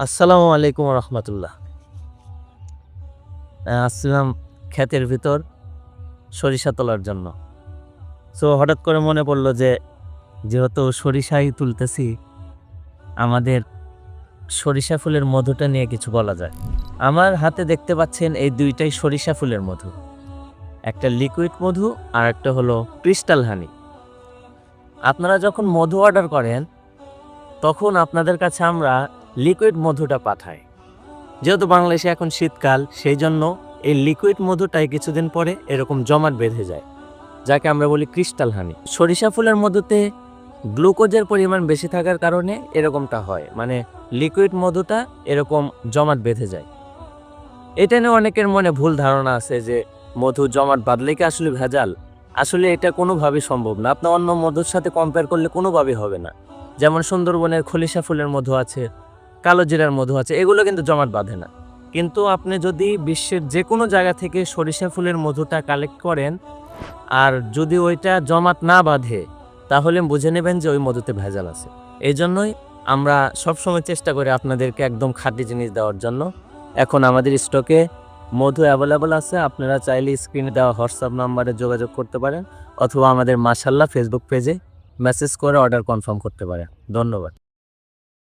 আসসালামু আলাইকুম রহমতুল্লাহ। আসছিলাম ক্ষেতের ভিতর সরিষা তোলার জন্য। সো হঠাৎ করে মনে পড়ল যে যেহেতু সরিষাই তুলতেছি, আমাদের সরিষা ফুলের মধুটা নিয়ে কিছু বলা যায়। আমার হাতে দেখতে পাচ্ছেন এই দুইটাই সরিষা ফুলের মধু। একটা লিকুইড মধু আর একটা হলো ক্রিস্টাল হানি। আপনারা যখন মধু অর্ডার করেন তখন আপনাদের কাছে আমরা লিকুইড মধুটা পাঠাই। যেহেতু বাংলাদেশে এখন শীতকাল, সেই জন্য এই লিকুইড মধুটাই কিছুদিন পরে এরকম জমাট বেঁধে যায়, যাকে আমরা বলি ক্রিস্টাল হানি। সরিষা ফুলের মধুতে গ্লুকোজের পরিমাণ বেশি থাকার কারণে এরকমটা হয়, মানে লিকুইড মধুটা এরকম জমাট বেঁধে যায়। এটা নিয়ে অনেকের মনে ভুল ধারণা আছে যে মধু জমাট বাঁধলে কি আসলে ভেজাল। আসলে এটা কোনোভাবেই সম্ভব না। আপনার অন্য মধুর সাথে কম্পেয়ার করলে কোনোভাবেই হবে না। যেমন সুন্দরবনের খলিশা ফুলের মধু আছে, কালো জিরার মধু আছে, এগুলো কিন্তু জমাট বাঁধে না। কিন্তু আপনি যদি বিশ্বের যে কোনো জায়গা থেকে সরিষা ফুলের মধুটা কালেক্ট করেন আর যদি ওইটা জমাট না বাঁধে, তাহলে বুঝে নেবেন যে ওই মধুতে ভেজাল আছে। এই জন্যই আমরা সবসময় চেষ্টা করি আপনাদেরকে একদম খাঁটি জিনিস দেওয়ার জন্য। এখন আমাদের স্টকে মধু অ্যাভেলেবল আছে। আপনারা চাইলে স্ক্রিনে দেওয়া হোয়াটসঅ্যাপ নাম্বারে যোগাযোগ করতে পারেন, অথবা আমাদের মাশাআল্লাহ ফেসবুক পেজে মেসেজ করে অর্ডার কনফার্ম করতে পারেন। ধন্যবাদ।